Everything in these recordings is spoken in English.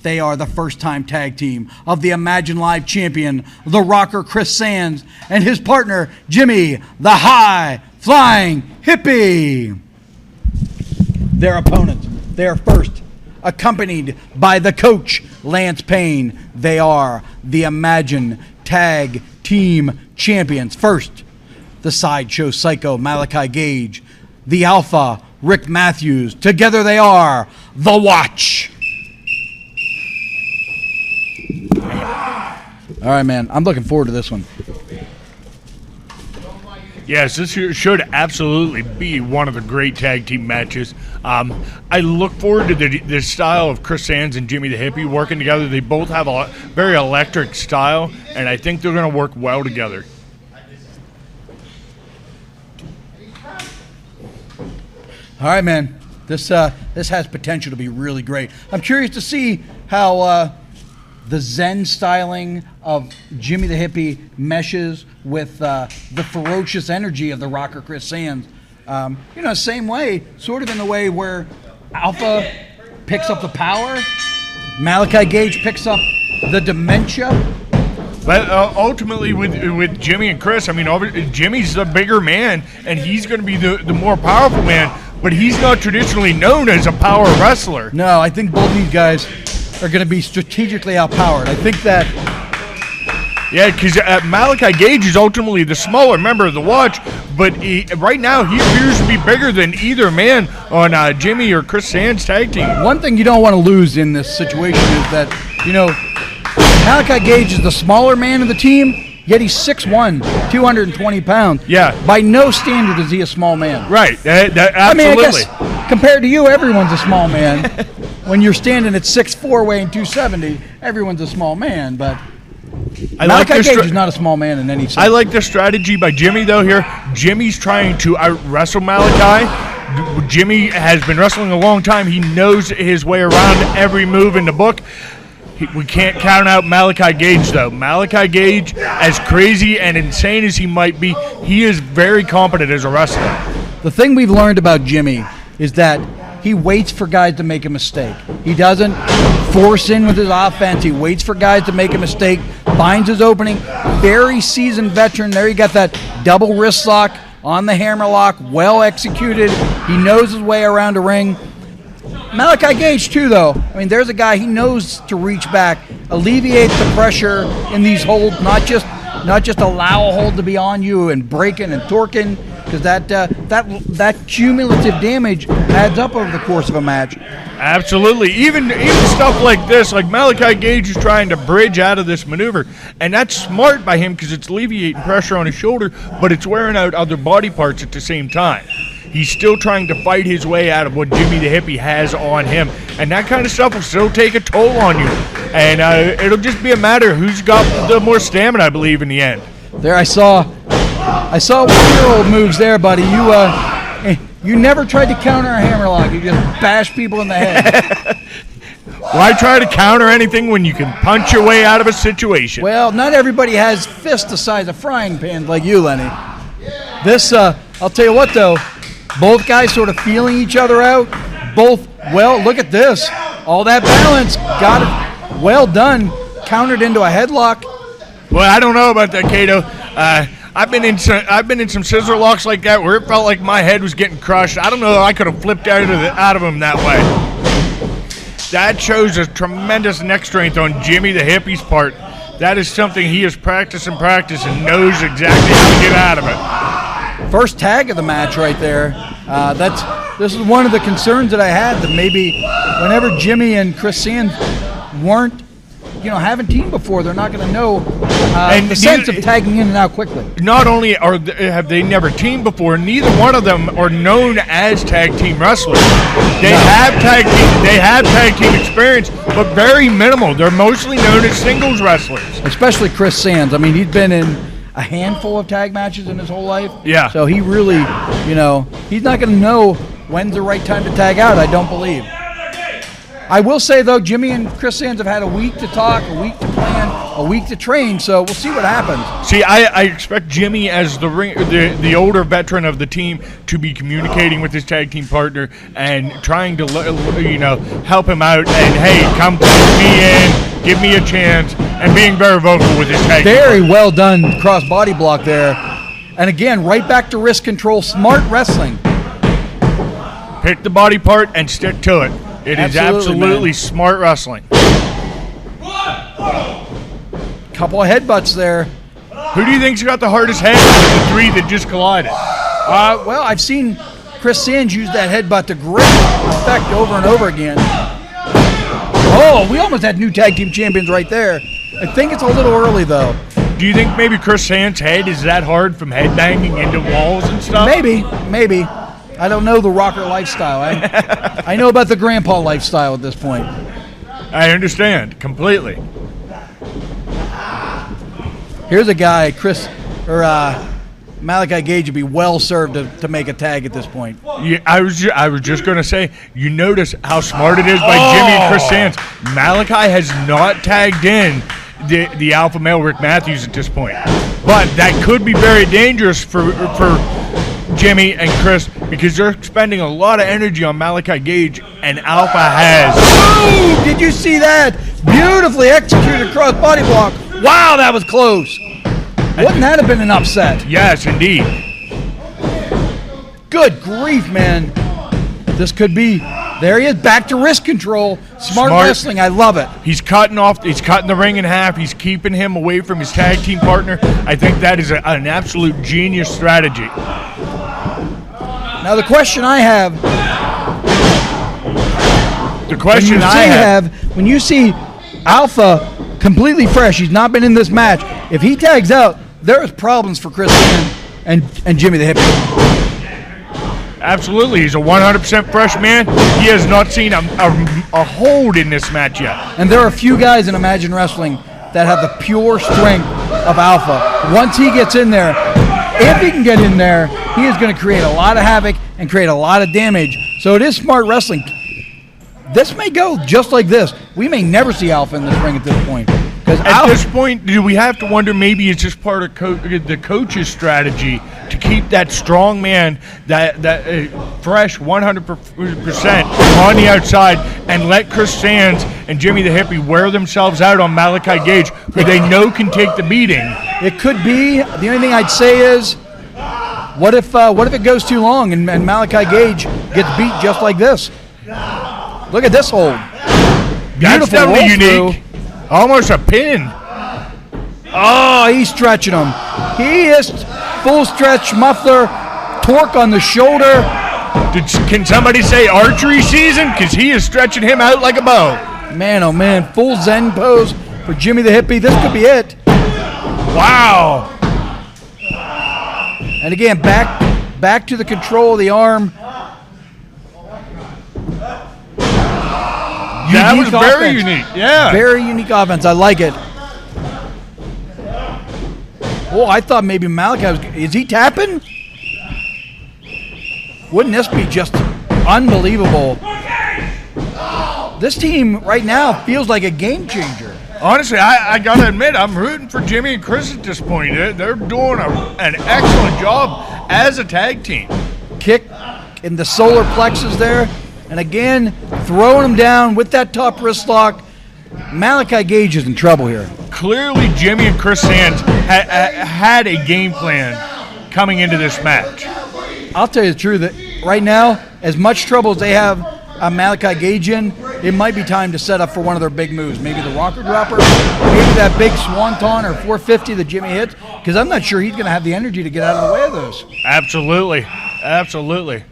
They are the first-time tag team of the Imagine Live champion, the rocker Kriss Sands, and his partner, Jimi, the high-flying hippie. Their opponents, they are first, accompanied by the coach, Lance Payne. They are the Imagine Tag Team Champions. First, the Sideshow Psycho, Malachi Gage. The Alpha, Rick Matthews. Together they are The Watch. All right, man. I'm looking forward to this one. Yes, this should absolutely be one of the great tag team matches. I look forward to the style of Kriss Sands and Jimi the Hippie working together. They both have a very electric style, and I think they're going to work well together. All right, man. This has potential to be really great. I'm curious to see how the Zen styling of Jimi the Hippie meshes with the ferocious energy of the rocker Kriss Sands. Same way, sort of in the way where Alpha picks up the power, Malachi Gage picks up the dementia. But ultimately, with Jimi and Kriss, I mean, Jimmy's the bigger man, and he's going to be the more powerful man, but he's not traditionally known as a power wrestler. No, I think both these guys are going to be strategically outpowered. I think that... Yeah, because Malachi Gage is ultimately the smaller member of the Watch, but right now he appears to be bigger than either man on Jimi or Kriss Sands' tag team. One thing you don't want to lose in this situation is that, Malachi Gage is the smaller man of the team, yet he's 6'1", 220 pounds. Yeah. By no standard is he a small man. Right, absolutely. I mean, I guess compared to you, everyone's a small man. When you're standing at 6'4", weighing 270, everyone's a small man, but... Malachi Gage is not a small man in any sense. I like the strategy by Jimi, though, here. Jimi's trying to out-wrestle Malachi. Jimi has been wrestling a long time. He knows his way around every move in the book. We can't count out Malachi Gage, though. Malachi Gage, as crazy and insane as he might be, he is very competent as a wrestler. The thing we've learned about Jimi is that he waits for guys to make a mistake. He doesn't force in with his offense. He waits for guys to make a mistake, finds his opening. Very seasoned veteran. There you got that double wrist lock on the hammer lock, well executed. He knows his way around a ring. Malachi Gage, too, though. I mean, there's a guy, he knows to reach back, alleviate the pressure in these holds, not just allow a hold to be on you and breaking and torquing, because that cumulative damage adds up over the course of a match. Absolutely. Even stuff like this, like Malachi Gage is trying to bridge out of this maneuver, and that's smart by him because it's alleviating pressure on his shoulder, but it's wearing out other body parts at the same time. He's still trying to fight his way out of what Jimi the Hippie has on him, and that kind of stuff will still take a toll on you. And it'll just be a matter of who's got the more stamina, I believe, in the end. There, I saw one of your old moves there, buddy. You never tried to counter a hammerlock. You just bash people in the head. Why try to counter anything when you can punch your way out of a situation? Well, not everybody has fists the size of frying pans like you, Lenny. This, I'll tell you what, though. Both guys sort of feeling each other out. Well, look at this. All that balance. Got it. Well done. Countered into a headlock. Well, I don't know about that, Cato. I've been in some scissor locks like that where it felt like my head was getting crushed. I don't know if I could have flipped out of him that way. That shows a tremendous neck strength on Jimi the Hippie's part. That is something he has practiced and knows exactly how to get out of it. First tag of the match right there. This is one of the concerns that I had, that maybe whenever Jimi and Kriss Sands weren't, haven't teamed before, they're not going to know the sense of tagging in and out quickly. Not only have they never teamed before, neither one of them are known as tag team wrestlers. They have tag team experience, but very minimal. They're mostly known as singles wrestlers. Especially Kriss Sands. I mean, he's been in a handful of tag matches in his whole life. Yeah. So he really, he's not going to know when's the right time to tag out, I don't believe. I will say, though, Jimmy and Kriss Sands have had a week to talk, a week to plan, a week to train, so we'll see what happens. See, I expect Jimmy, as the older veteran of the team, to be communicating with his tag team partner and trying to help him out and, hey, come put me in, give me a chance, and being very vocal with his tag team Very partner. well done cross body block there. And again, right back to wrist control, smart wrestling. Pick the body part and stick to it. It is absolutely man. smart wrestling. Couple of headbutts there. Who do you think's got the hardest head of the three that just collided? Well, I've seen Kriss Sands use that headbutt to great effect over and over again. Oh, we almost had new tag team champions right there. I think it's a little early, though. Do you think maybe Kriss Sands' head is that hard from headbanging into walls and stuff? Maybe. I don't know the rocker lifestyle. I know about the grandpa lifestyle at this point. I understand completely. Here's a guy, Malachi Gage would be well served to make a tag at this point. Yeah, I was just going to say, you notice how smart it is by Jimmy and Kriss Sands. Malachi has not tagged in the alpha male Rick Matthews at this point. But that could be very dangerous for Jimmy and Kriss, because they're spending a lot of energy on Malachi Gage, and Alpha has. Oh, did you see that? Beautifully executed cross body block. Wow, that was close. Wouldn't that have been an upset? Yes, indeed. Good grief, man. This could be. There he is, back to wrist control. Smart wrestling, I love it. He's cutting the ring in half. He's keeping him away from his tag team partner. I think that is an absolute genius strategy. Now the question I have. When you see Alpha completely fresh, he's not been in this match. If he tags out, there is problems for Kriss and Jimmy the Hippie. Absolutely, he's a 100% fresh man. He has not seen a hold in this match yet. And there are a few guys in Imagine Wrestling that have the pure strength of Alpha. Once he gets in there, if he can get in there, he is going to create a lot of havoc and create a lot of damage. So it is smart wrestling. This may go just like this. We may never see Alpha in this ring at this point. At this point, do we have to wonder maybe it's just part of the coach's strategy to keep that strong man, that fresh 100% on the outside, and let Kriss Sands and Jimmy the Hippie wear themselves out on Malachi Gage, who they know can take the beating? It could be. The only thing I'd say is, what if it goes too long and Malachi Gage gets beat just like this? Look at this hold. That's definitely unique. Almost a pin. Oh, he's stretching him. He is full stretch muffler, torque on the shoulder. Can somebody say archery season? Because he is stretching him out like a bow. Man, oh man, full Zen pose for Jimmy the Hippie. This could be it. Wow. And again, back to the control of the arm. That was very unique. Yeah. Very unique offense. I like it. Oh, I thought maybe Malachi was. Is he tapping? Wouldn't this be just unbelievable? This team right now feels like a game changer. Honestly, I got to admit, I'm rooting for Jimmy and Kriss at this point. They're doing an excellent job as a tag team. Kick in the solar plexus there. And again, throwing him down with that top wrist lock. Malachi Gage is in trouble here. Clearly, Jimmy and Kriss Sands had a game plan coming into this match. I'll tell you the truth, that right now, as much trouble as they have Malachi Gage in, it might be time to set up for one of their big moves. Maybe the rocker dropper, maybe that big swanton or 450 that Jimmy hits, because I'm not sure he's going to have the energy to get out of the way of those. Absolutely. Absolutely.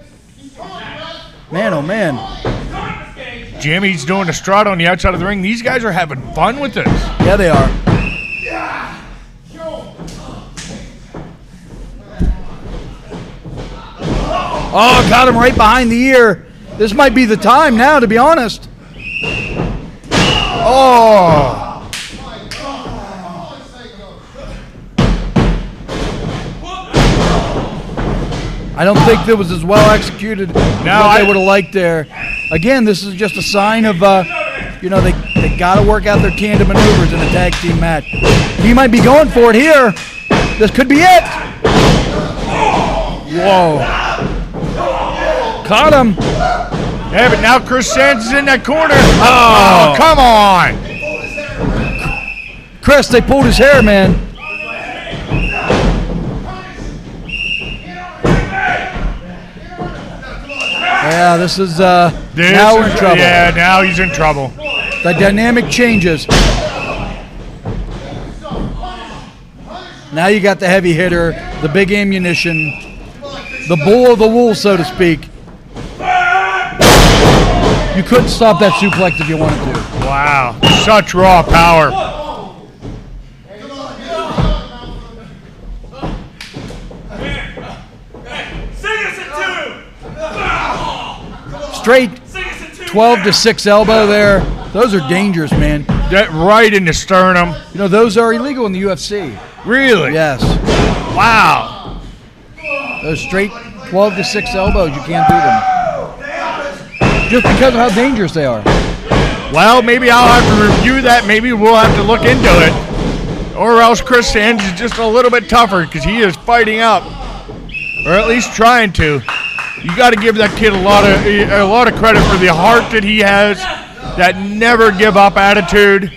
Man, oh man. Jimmy's doing a strut on the outside of the ring. These guys are having fun with this. Yeah, they are. Oh, got him right behind the ear. This might be the time now, to be honest. Oh. I don't think that was as well executed as what they would have liked there. Again, this is just a sign of, they got to work out their tandem maneuvers in a tag team match. He might be going for it here. This could be it. Whoa. Caught him. Yeah, but now Kriss Sands is in that corner. Oh, come on. Kriss, they pulled his hair, man. Yeah, this is, now we're in trouble. Yeah, now he's in trouble. The dynamic changes. Now you got the heavy hitter, the big ammunition, the bull of the wool, so to speak. You couldn't stop that suplex if you wanted to. Wow, such raw power. Straight 12 to 6 elbow there. Those are dangerous, man. That right in the sternum. You know, those are illegal in the UFC. Really? Yes. Wow. Those straight 12 to 6 elbows, you can't do them. Just because of how dangerous they are. Well, maybe I'll have to review that. Maybe we'll have to look into it. Or else Kriss Sands is just a little bit tougher because he is fighting up. Or at least trying to. You got to give that kid a lot of credit for the heart that he has, that never give up attitude.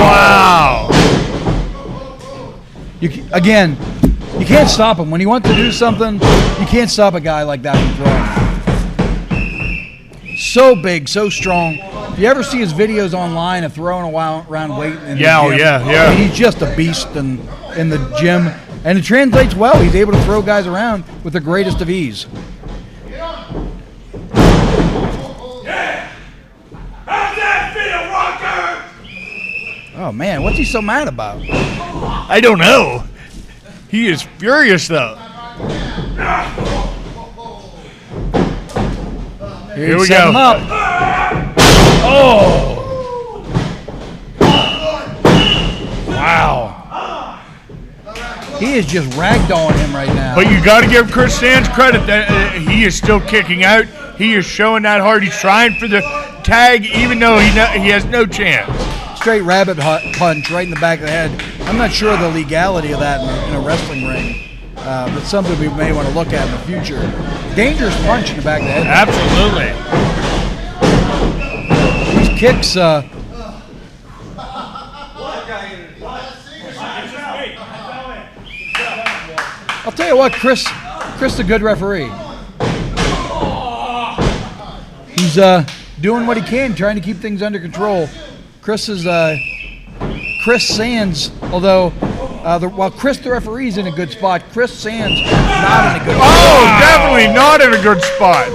Wow! Again, you can't stop him. When he wants to do something, you can't stop a guy like that from throwing. So big, so strong. If you ever see his videos online of throwing around weight in the gym, yeah. He's just a beast in the gym. And it translates well. He's able to throw guys around with the greatest of ease. Oh, man, what's he so mad about? I don't know. He is furious, though. Here we go. Him up. Oh! Wow. He is just ragdolling him right now. But you got to give Kriss Sands credit that he is still kicking out. He is showing that heart. He's trying for the tag, even though he has no chance. Straight rabbit punch right in the back of the head. I'm not sure of the legality of that in a wrestling ring. But something we may want to look at in the future. Dangerous punch in the back of the head. Absolutely. These kicks. I'll tell you what, Kriss a good referee. He's doing what he can, trying to keep things under control. Kriss Sands, although while Kriss the referee is in a good spot, Kriss Sands not in a good spot. Oh, definitely not in a good spot.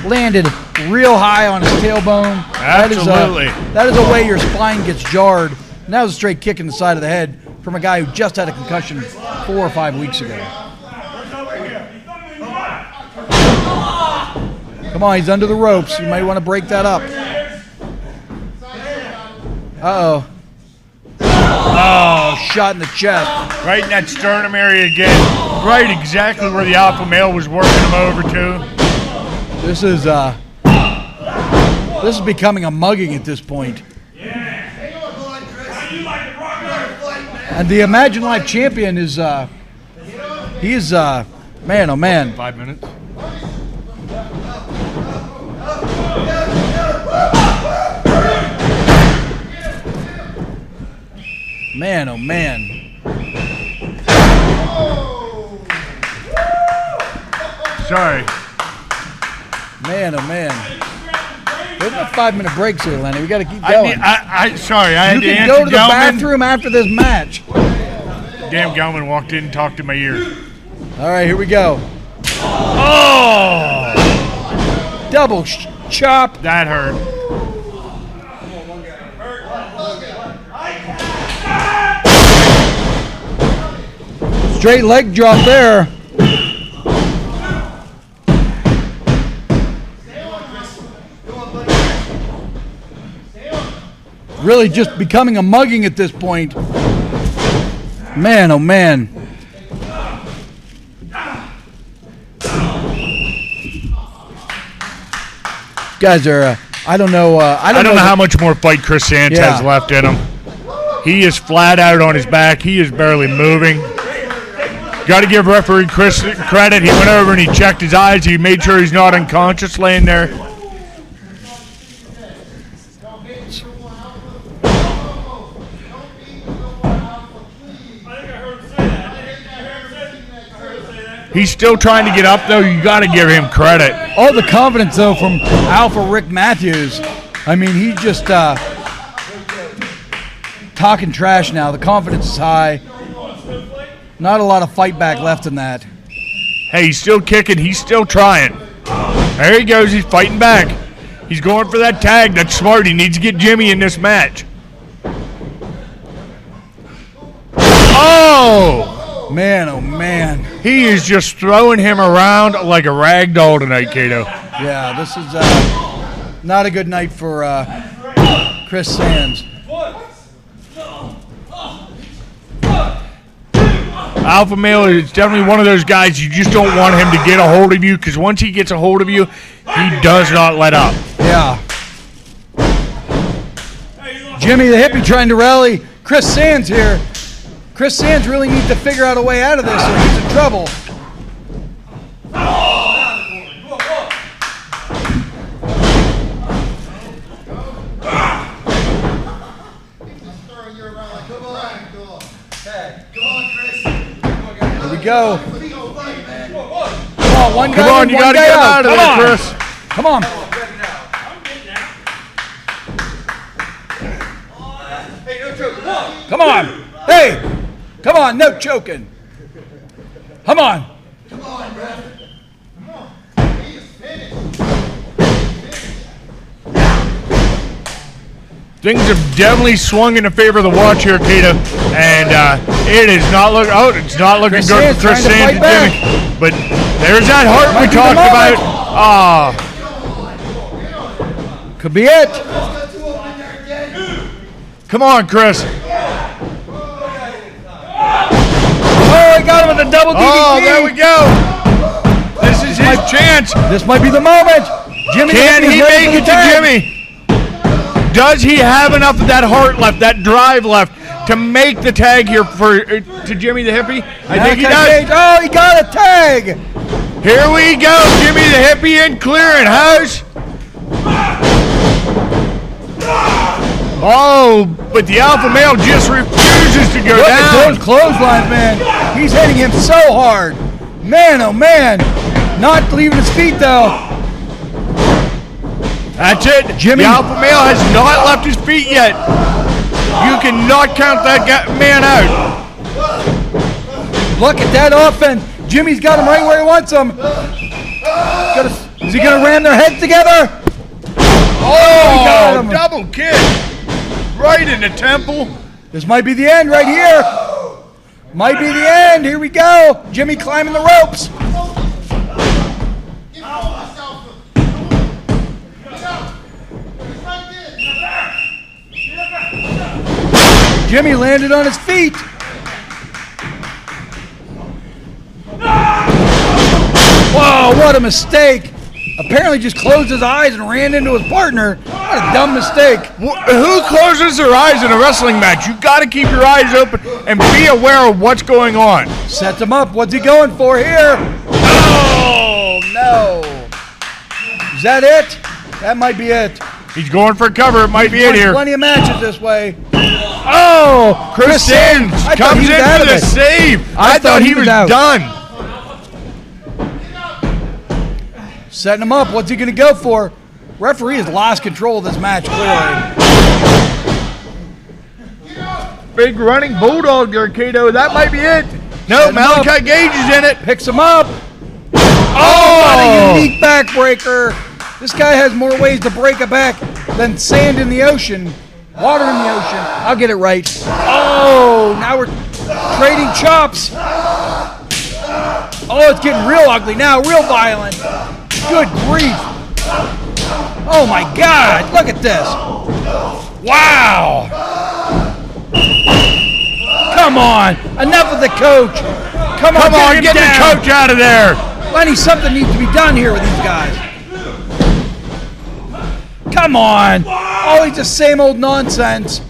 Landed real high on his tailbone. Absolutely. That is a way your spine gets jarred. And that was a straight kick in the side of the head from a guy who just had a concussion 4 or 5 weeks ago. Come on, he's under the ropes. You might want to break that up. Uh-oh. Oh, shot in the chest. Right in that sternum area again. Right exactly where the alpha male was working him over to. This is becoming a mugging at this point. And the Imagine Life champion is he's man, oh man. 5 minutes. Man, oh man. Sorry. Man, oh man. There's no 5-minute breaks here, Lenny. We got to keep going. Sorry, I had to answer. You can go to the bathroom after this match. Damn Gelman walked in and talked in my ear. All right, here we go. Oh! Double chop. That hurt. Straight leg drop there. Really just becoming a mugging at this point. Man, oh man. guys are. I don't know. I don't know how much more fight Kriss Sands has left in him. He is flat out on his back. He is barely moving. Got to give referee Kriss credit. He went over and he checked his eyes. He made sure he's not unconscious laying there. He's still trying to get up, though. You got to give him credit. All the confidence, though, from Alpha Rick Matthews. I mean, he's just talking trash now. The confidence is high. Not a lot of fight back left in that. Hey, he's still kicking. He's still trying. There he goes. He's fighting back. He's going for that tag. That's smart. He needs to get Jimi in this match. Oh! Man, oh man. He is just throwing him around like a rag doll tonight, Kato. Yeah, this is not a good night for Kriss Sands. Alpha male is definitely one of those guys you just don't want him to get a hold of you, because once he gets a hold of you, he does not let up. Yeah. Jimi the hippie trying to rally Kriss Sands here. Kriss Sands really needs to figure out a way out of this or he's in trouble. Here we go. Come on, one guy. Come on, you got to get him out of there, Kriss. Come on. Come on. Hey. Come on, no choking. Come on. Come on, Brad. Come on. He is finished. Things have definitely swung in the favor of the watch here, Kato, and it is not looking. Oh, it's not looking good for Kriss Sands and Jimi. But there's that heart we talked about. Ah, could be it. Come on, Kriss. Oh, he got him with a double DDT. Oh, there we go. This is his chance. This might be the moment. Jimi, can he make it to Jimi? Does he have enough of that heart left, that drive left, to make the tag here for to Jimi the hippie? I think he does. Oh, he got a tag. Here we go. Jimi the hippie in clearing house. Oh, but the alpha male just refuses to go down. Look at those clotheslines, man. He's hitting him so hard. Man, oh man. Not leaving his feet, though. That's it. Jimi. The alpha male has not left his feet yet. You cannot count that man out. Look at that offense. Jimmy's got him right where he wants him. Is he going to ram their heads together? Oh, double kick. Right in the temple. This might be the end right here. Might be the end. Here we go. Jimi climbing the ropes. Jimi landed on his feet. Whoa, what a mistake. Apparently just closed his eyes and ran into his partner. What a dumb mistake. Who closes their eyes in a wrestling match? You got to keep your eyes open and be aware of what's going on. Sets him up. What's he going for here? Oh, no. Is that it? That might be it. He's going for cover. It might be it here. Plenty of matches this way. Oh, Kriss Sands comes in for the save. I thought he was done. Setting him up. What's he going to go for? Referee has lost control of this match, clearly. Big running bulldog there, Kato. That might be it. No, Malachi Gage is in it. Picks him up. Oh! What a unique backbreaker. This guy has more ways to break a back than sand in the ocean. Water in the ocean. I'll get it right. Oh, now we're trading chops. Oh, it's getting real ugly now, real violent. Good grief. Oh my God, look at this. Wow. Come on, enough of the coach. Come on, get the coach out of there. Lenny, something needs to be done here with these guys. Come on. Always the same old nonsense.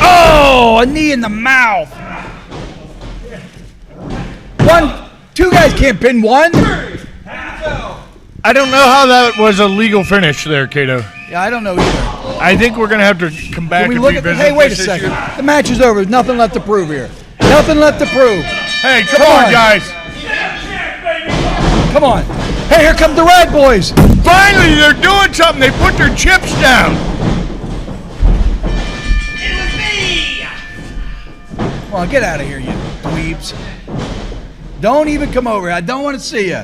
Oh, a knee in the mouth. Two guys can't pin one. I don't know how that was a legal finish there, Cato. Yeah, I don't know either. I think we're going to have to come back Can we and look at revisit Hey, wait a this second. issue. The match is over. There's nothing left to prove here. Nothing left to prove. Hey, come on, guys. Come on. Hey, here come the Red Boys. Finally, they're doing something. They put their chips down. Come on, get out of here, you dweebs. Don't even come over here. I don't want to see you.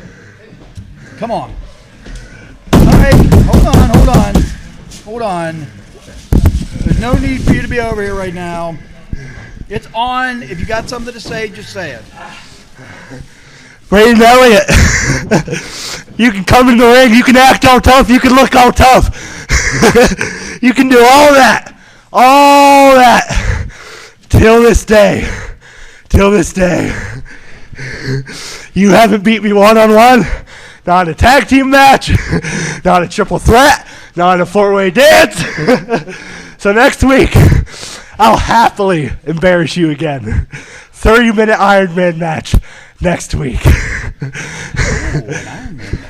Come on. All right, hold on. There's no need for you to be over here right now. It's on. If you got something to say, just say it. Braden Elliott, you can come in the ring, you can act all tough, you can look all tough. You can do all that. Till this day. You haven't beat me one-on-one, not in a tag team match, not a triple threat, not in a four-way dance. So next week, I'll happily embarrass you again. 30-minute Iron Man match next week. Ooh, an Iron Man